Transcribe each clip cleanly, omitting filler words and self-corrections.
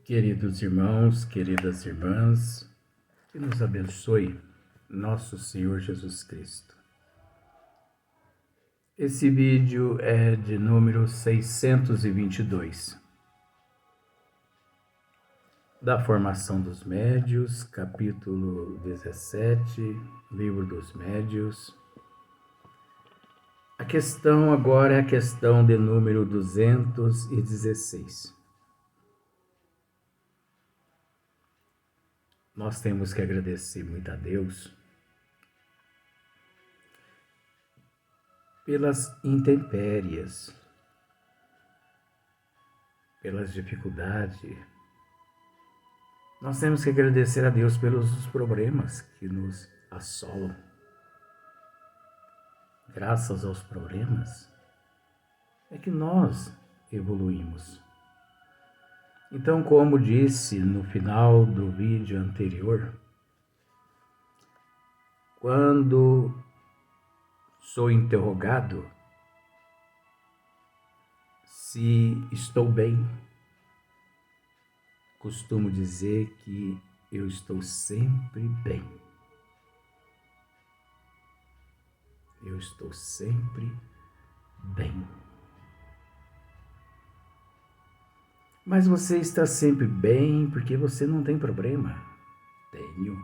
Queridos irmãos, queridas irmãs, que nos abençoe nosso Senhor Jesus Cristo. Esse vídeo é de número 622, da Formação dos Médios, capítulo 17, Livro dos Médios. A questão agora é a questão de número 216. Nós temos que agradecer muito a Deus pelas intempéries, pelas dificuldades. Nós temos que agradecer a Deus pelos problemas que nos assolam. Graças aos problemas é que nós evoluímos. Então, como disse no final do vídeo anterior, quando sou interrogado se estou bem, costumo dizer que eu estou sempre bem. Eu estou sempre bem. Mas você está sempre bem porque você não tem problema. Tenho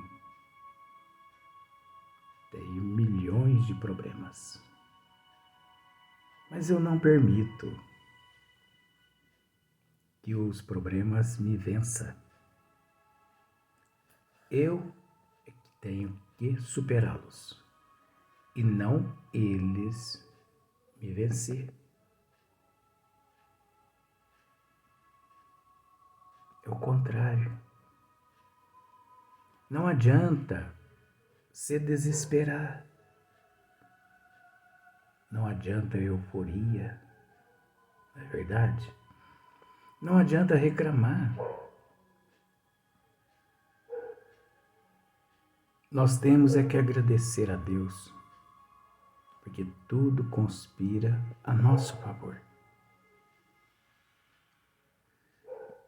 milhões de problemas. Mas eu não permito que os problemas me vençam. Eu é que tenho que superá-los e não eles me vencer. É o contrário. Não adianta se desesperar. Não adianta euforia. Não é verdade? Não adianta reclamar. Nós temos é que agradecer a Deus, porque tudo conspira a nosso favor.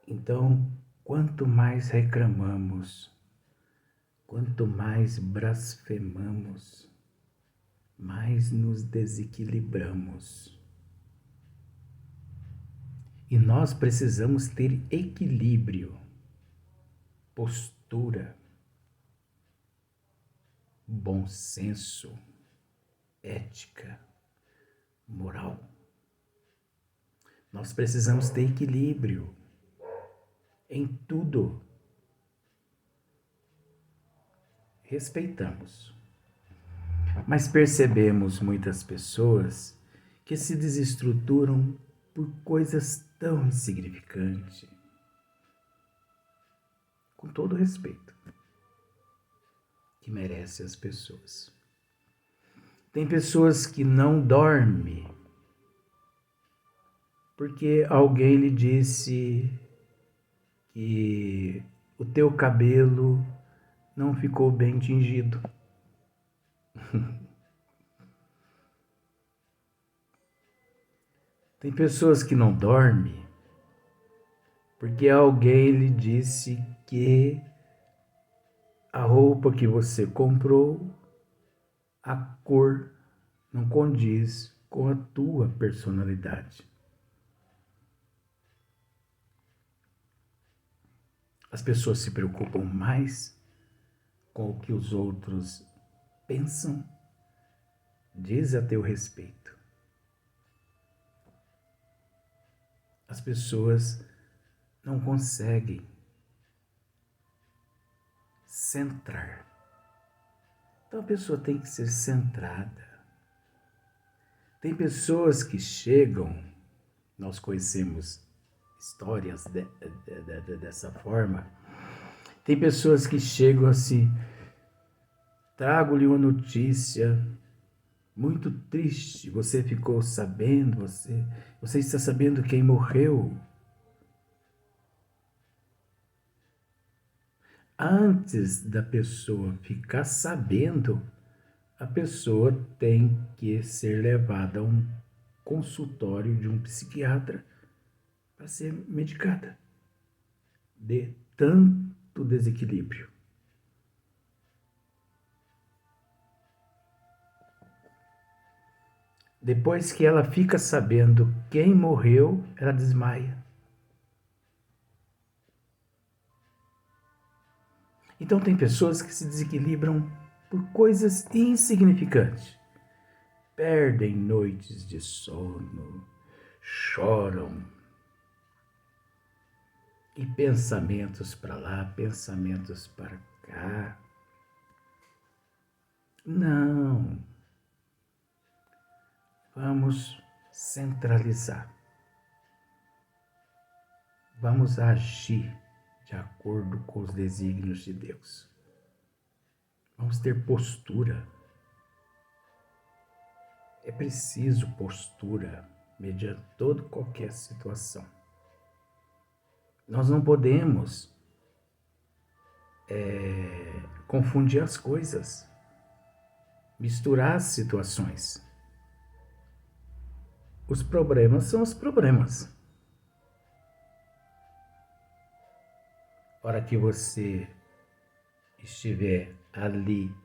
Então, quanto mais reclamamos, quanto mais blasfemamos, mais nos desequilibramos. E nós precisamos ter equilíbrio, postura, bom senso, ética, moral. Nós precisamos ter equilíbrio em tudo. Respeitamos, mas percebemos muitas pessoas que se desestruturam por coisas tão insignificantes. Com todo respeito que merece as pessoas. Tem pessoas que não dormem porque alguém lhe disse que o teu cabelo não ficou bem tingido. Tem pessoas que não dormem porque alguém lhe disse que a roupa que você comprou, a cor não condiz com a tua personalidade. As pessoas se preocupam mais com o que os outros pensam, diz a teu respeito. As pessoas não conseguem centrar. Então a pessoa tem que ser centrada. Tem pessoas que chegam, nós conhecemos histórias dessa forma. Tem pessoas que chegam assim, trago-lhe uma notícia muito triste, você ficou sabendo, você está sabendo quem morreu? Antes da pessoa ficar sabendo, a pessoa tem que ser levada a um consultório de um psiquiatra para ser medicada. de tanto desequilíbrio. Depois que ela fica sabendo quem morreu, ela desmaia. Então tem pessoas que se desequilibram por coisas insignificantes. Perdem noites de sono, choram. E pensamentos para lá, pensamentos para cá. Não. Vamos centralizar. Vamos agir de acordo com os desígnios de Deus. Vamos ter postura. É preciso postura mediante toda qualquer situação. Nós não podemos confundir as coisas, misturar as situações. Os problemas são os problemas. A hora que você estiver ali,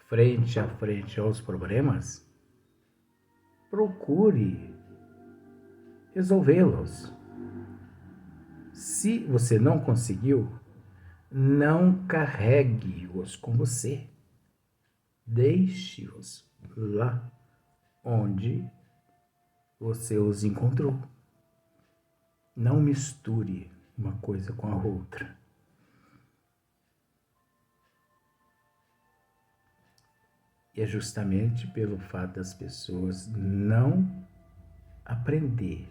frente a frente aos problemas, procure resolvê-los. Se você não conseguiu, não carregue-os com você. Deixe-os lá onde você os encontrou. Não misture uma coisa com a outra. E é justamente pelo fato das pessoas não aprender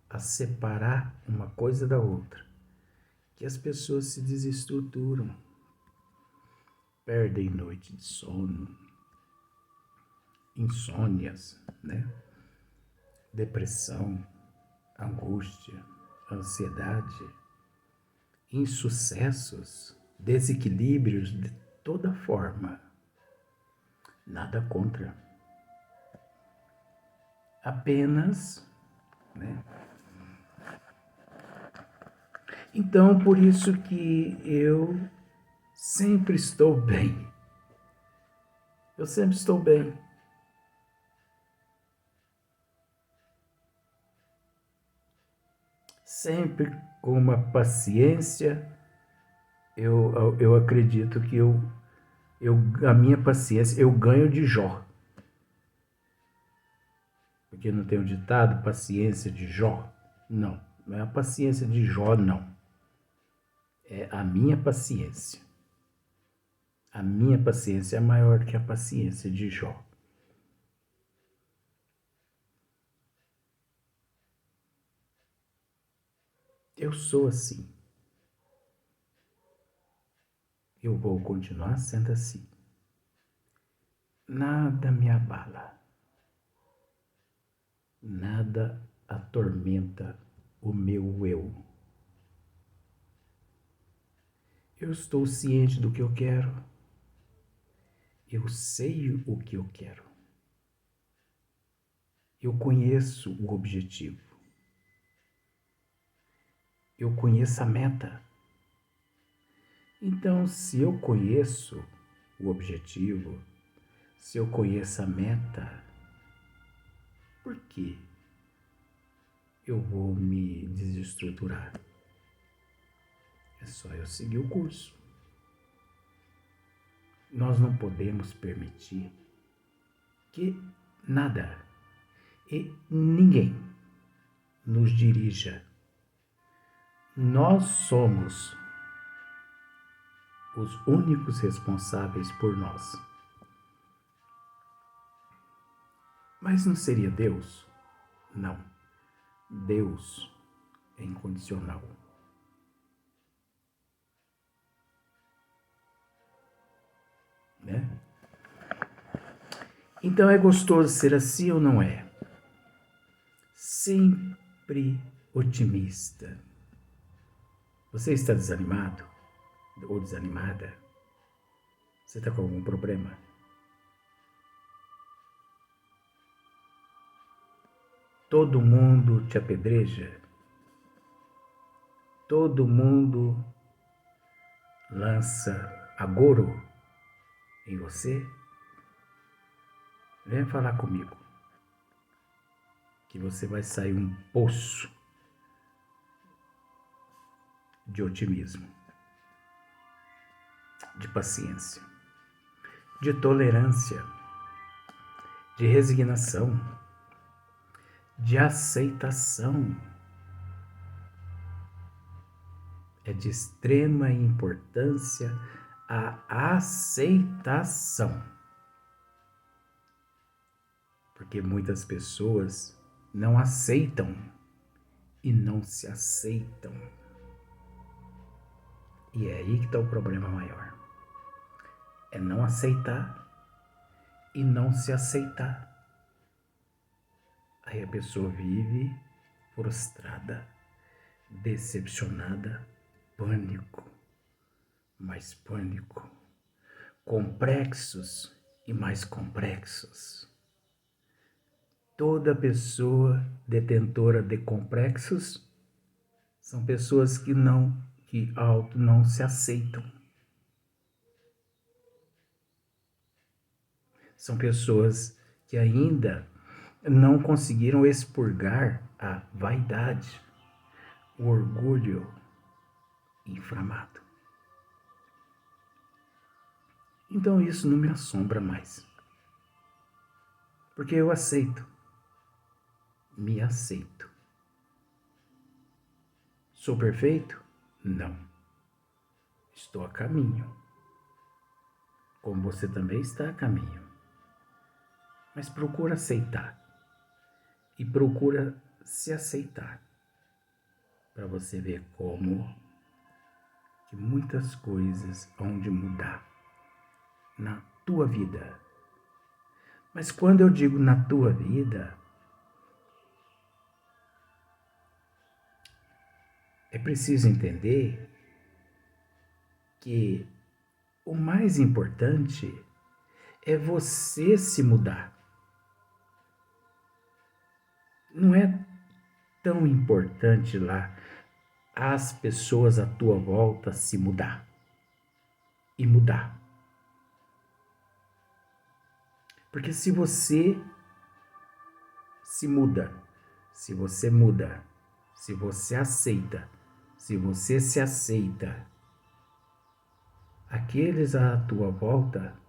a separar uma coisa da outra que as pessoas se desestruturam, perdem noite de sono, insônias, né? Depressão, angústia, ansiedade, insucessos, desequilíbrios de toda forma. Nada contra. Apenas, né? Então, por isso que eu sempre estou bem. Eu sempre estou bem. Sempre com uma paciência, eu acredito que a minha paciência, eu ganho de Jó. Porque não tem o ditado, paciência de Jó? Não, não é a paciência de Jó, não. É a minha paciência. A minha paciência é maior que a paciência de Jó. Eu sou assim. Eu vou continuar sendo assim. Nada me abala. Nada atormenta o meu eu. Eu estou ciente do que eu quero. Eu sei o que eu quero. Eu conheço o objetivo. Eu conheço a meta. Então, se eu conheço o objetivo, se eu conheço a meta, por que eu vou me desestruturar? É só eu seguir o curso. Nós não podemos permitir que nada e ninguém nos dirija. Nós somos os únicos responsáveis por nós. Mas não seria Deus? Não. Deus é incondicional. Né? Então é gostoso ser assim ou não é? Sempre otimista. Você está desanimado ou desanimada? Você está com algum problema? Todo mundo te apedreja? todo mundo lança agouro em você, vem falar comigo, que você vai sair um poço de otimismo, de paciência, de tolerância, de resignação, de aceitação. É de extrema importância a aceitação. Porque muitas pessoas não aceitam e não se aceitam. E é aí que está o problema maior. É não aceitar e não se aceitar. Aí a pessoa vive frustrada, decepcionada, pânico, mais pânico, complexos e mais complexos. Toda pessoa detentora de complexos são pessoas que não se aceitam. São pessoas que ainda não conseguiram expurgar a vaidade, o orgulho inflamado. Então isso não me assombra mais. Porque eu aceito. Me aceito. Sou perfeito? Não. Estou a caminho. Como você também está a caminho. Mas procura aceitar. E procura se aceitar. Para você ver como que muitas coisas hão de mudar na tua vida. Mas quando eu digo na tua vida, é preciso entender que o mais importante é você se mudar. Não é tão importante lá as pessoas à tua volta se mudar e mudar. Porque se você se muda, se você muda, se você aceita, se você se aceita, aqueles à tua volta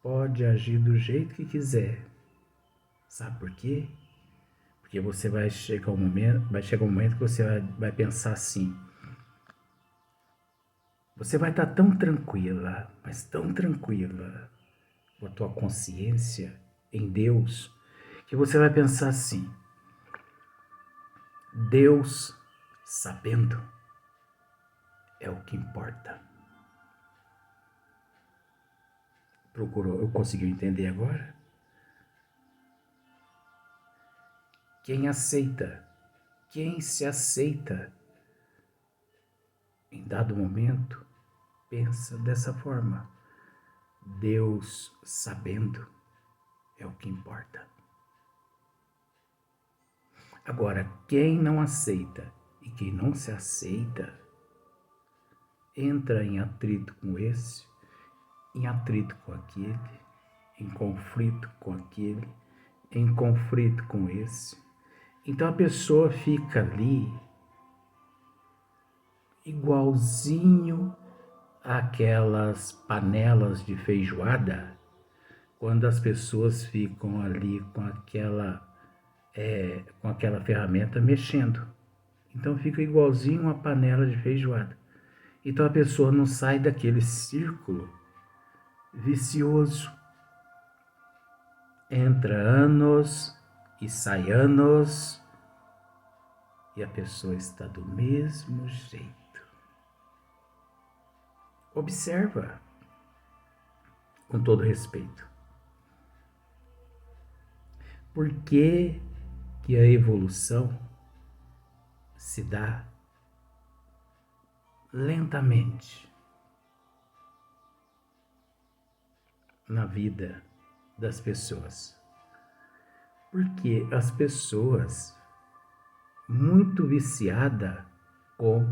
pode agir do jeito que quiser. Sabe por quê? Porque você vai chegar um momento que você vai pensar assim. Você vai estar tão tranquila, mas tão tranquila, com a tua consciência em Deus, que você vai pensar assim: Deus sabendo é o que importa. Eu consegui entender agora? Quem aceita, quem se aceita, em dado momento, pensa dessa forma: Deus sabendo é o que importa. Agora, quem não aceita e quem não se aceita, entra em atrito com esse, em atrito com aquele, em conflito com aquele, em conflito com esse. Então a pessoa fica ali igualzinho àquelas panelas de feijoada, quando as pessoas ficam ali com aquela ferramenta mexendo. Então fica igualzinho uma panela de feijoada. Então a pessoa não sai daquele círculo vicioso. Entra anos e sai anos e a pessoa está do mesmo jeito. Observa, com todo respeito, por que a evolução se dá lentamente na vida das pessoas? Porque as pessoas muito viciadas com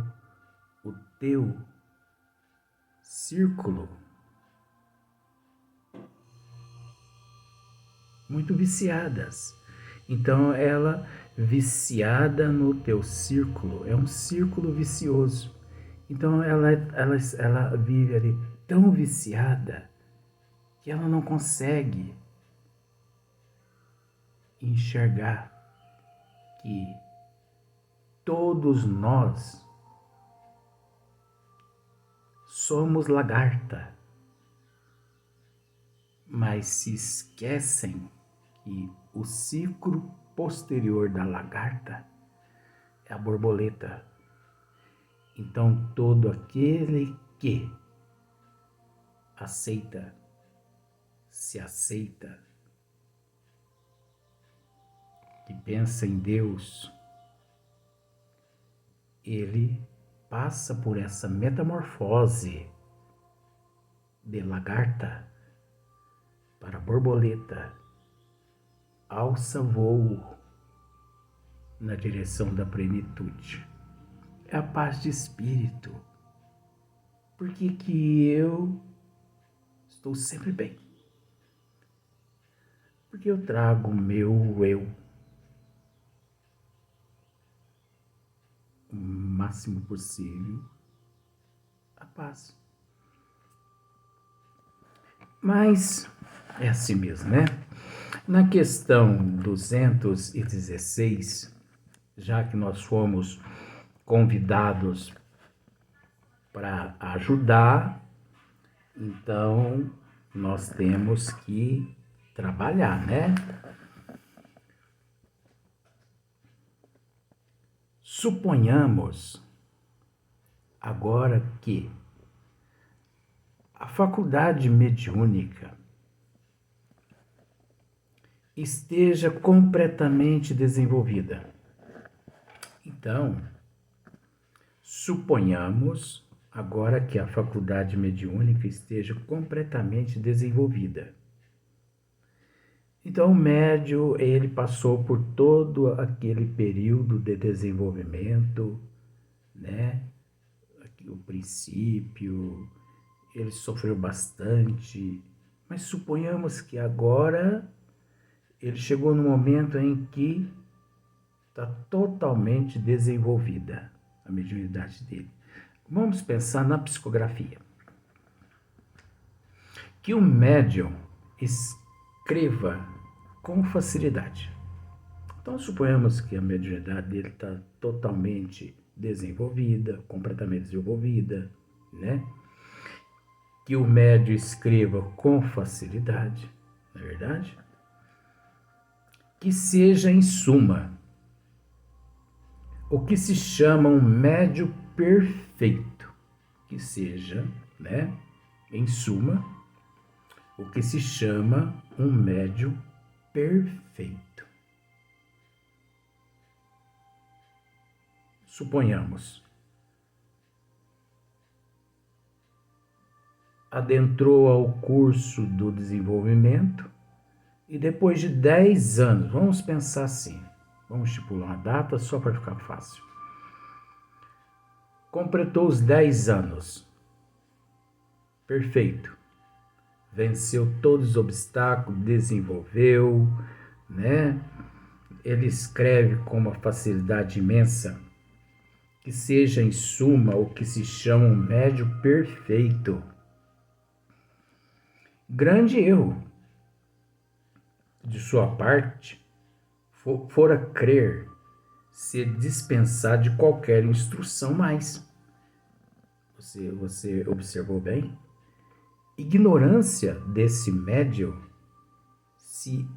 o teu círculo. Muito viciadas. Então, ela viciada no teu círculo, é um círculo vicioso. Então, ela vive ali tão viciada que ela não consegue enxergar que todos nós somos lagarta, mas se esquecem que o ciclo posterior da lagarta é a borboleta. Então, todo aquele que se aceita, que pensa em Deus, ele passa por essa metamorfose de lagarta para borboleta, alça voo na direção da plenitude. É a paz de espírito. Por que eu estou sempre bem? Porque eu trago o meu eu o máximo possível a paz. Mas é assim mesmo, né? Na questão 216, já que nós fomos convidados para ajudar, então nós temos que trabalhar, né? Suponhamos agora que a faculdade mediúnica esteja completamente desenvolvida. Então, suponhamos agora que a faculdade mediúnica esteja completamente desenvolvida. Então, o médium, ele passou por todo aquele período de desenvolvimento, né? O princípio, ele sofreu bastante, mas suponhamos que agora ele chegou no momento em que está totalmente desenvolvida a mediunidade dele. Vamos pensar na psicografia. Que o médium escreva com facilidade. Então, suponhamos que a mediunidade dele está totalmente desenvolvida, completamente desenvolvida, né? Que o médium escreva com facilidade, não é verdade? Que seja, em suma, o que se chama um médium perfeito. Que seja, né? Em suma, o que se chama um médium perfeito. Suponhamos, adentrou ao curso do desenvolvimento e depois de 10 anos, vamos pensar assim, vamos estipular uma data só para ficar fácil. Completou os 10 anos. Perfeito. Venceu todos os obstáculos, desenvolveu, né? Ele escreve com uma facilidade imensa. Que seja, em suma, o que se chama um médium perfeito. Grande erro de sua parte fora crer ser dispensado de qualquer instrução mais. Você observou bem? Ignorância desse médium se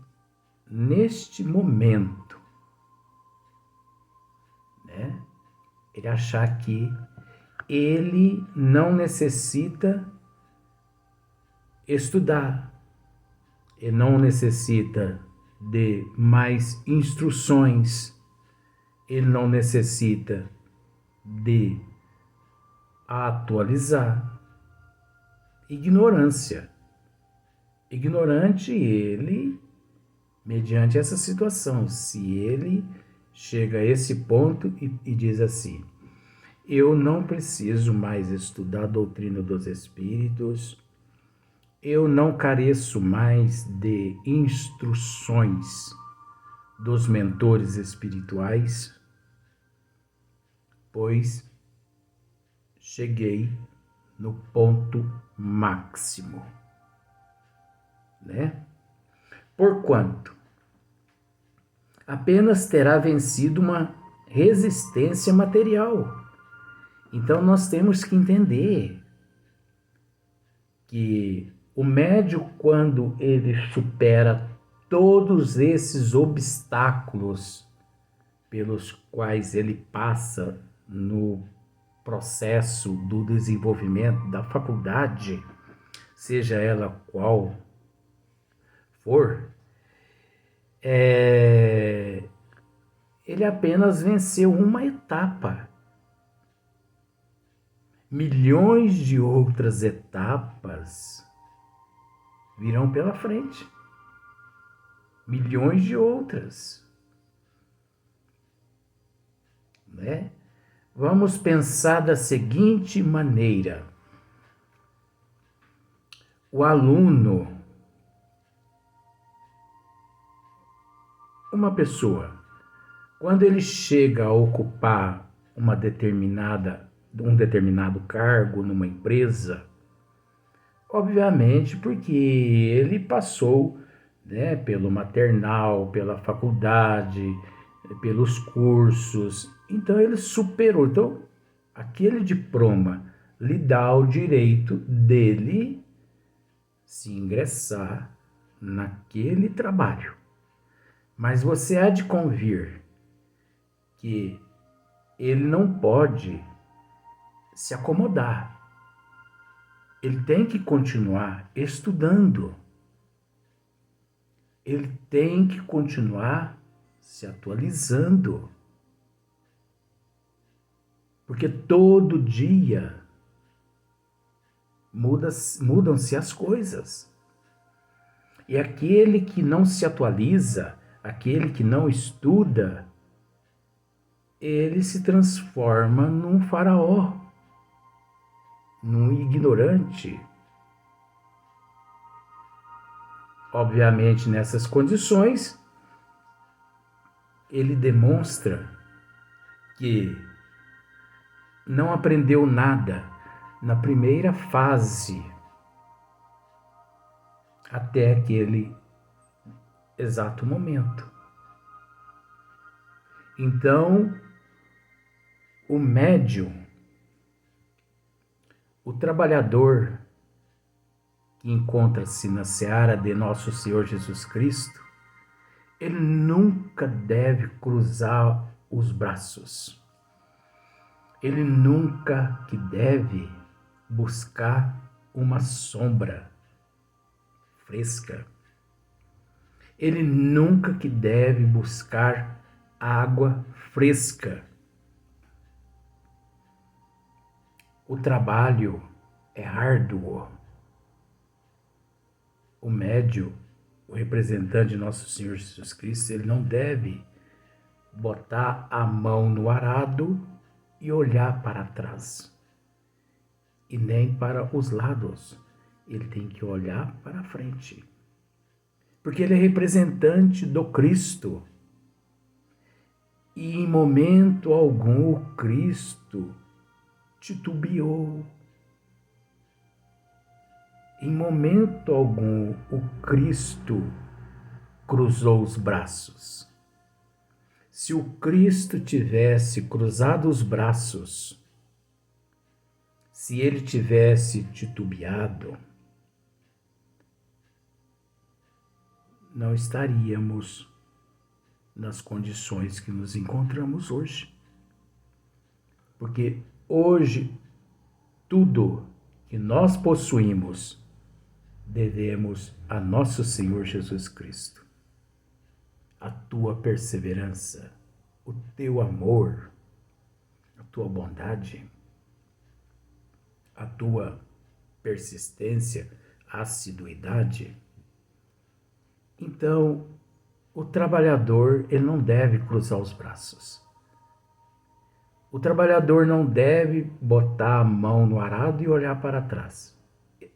neste momento, né, ele achar que ele não necessita estudar, ele não necessita de mais instruções, ele não necessita de atualizar. Ignorância. Ignorante ele, mediante essa situação, se ele chega a esse ponto e diz assim: Eu não preciso mais estudar a doutrina dos espíritos. Eu não careço mais de instruções dos mentores espirituais, pois cheguei no ponto máximo, né? Porquanto apenas terá vencido uma resistência material. Então nós temos que entender que o médium, quando ele supera todos esses obstáculos pelos quais ele passa no processo do desenvolvimento da faculdade, seja ela qual for, ele apenas venceu uma etapa. Milhões de outras etapas virão pela frente. Milhões de outras. Né? Vamos pensar da seguinte maneira. O aluno, uma pessoa, quando ele chega a ocupar um determinado cargo numa empresa, obviamente porque ele passou, né, pelo maternal, pela faculdade, pelos cursos, então ele superou. Então, aquele diploma lhe dá o direito dele se ingressar naquele trabalho. Mas você há de convir que ele não pode se acomodar. Ele tem que continuar estudando. Ele tem que continuar se atualizando. Porque todo dia mudam-se as coisas. E aquele que não se atualiza, aquele que não estuda, ele se transforma num faraó, num ignorante. Obviamente, nessas condições, ele demonstra que não aprendeu nada na primeira fase até aquele exato momento. Então, o médium, o trabalhador que encontra-se na seara de nosso Senhor Jesus Cristo, ele nunca deve cruzar os braços. Ele nunca que deve buscar uma sombra fresca. Ele nunca que deve buscar água fresca. O trabalho é árduo. O médium, o representante de nosso Senhor Jesus Cristo, ele não deve botar a mão no arado e olhar para trás, e nem para os lados. Ele tem que olhar para frente, porque ele é representante do Cristo. E em momento algum o Cristo titubeou. Em momento algum o Cristo cruzou os braços. Se o Cristo tivesse cruzado os braços, se ele tivesse titubeado, não estaríamos nas condições que nos encontramos hoje. Porque hoje, tudo que nós possuímos, devemos a nosso Senhor Jesus Cristo. A tua perseverança, o teu amor, a tua bondade, a tua persistência, assiduidade. Então, o trabalhador, ele não deve cruzar os braços. O trabalhador não deve botar a mão no arado e olhar para trás.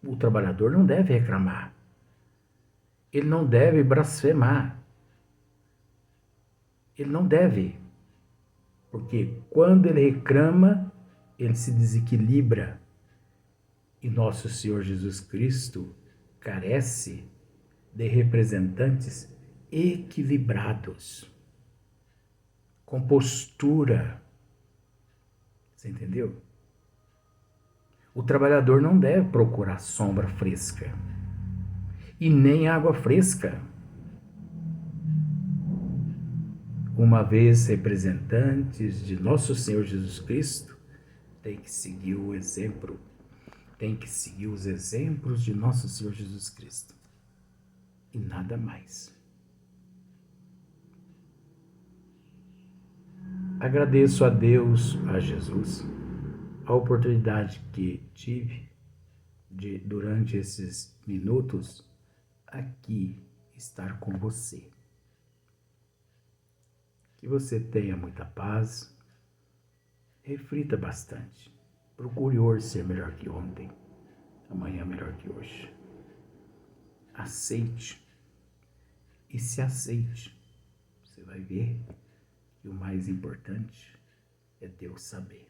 O trabalhador não deve reclamar. Ele não deve blasfemar. Ele não deve. Porque quando ele reclama, ele se desequilibra. E nosso Senhor Jesus Cristo carece de representantes equilibrados, com postura. Você entendeu? O trabalhador não deve procurar sombra fresca e nem água fresca. Uma vez representantes de nosso Senhor Jesus Cristo, tem que seguir o exemplo, tem que seguir os exemplos de nosso Senhor Jesus Cristo. E nada mais. Agradeço a Deus, a Jesus, a oportunidade que tive de, durante esses minutos, aqui estar com você. Que você tenha muita paz, reflita bastante, procure hoje ser melhor que ontem, amanhã melhor que hoje. Aceite e se aceite. Você vai ver que o mais importante é Deus saber.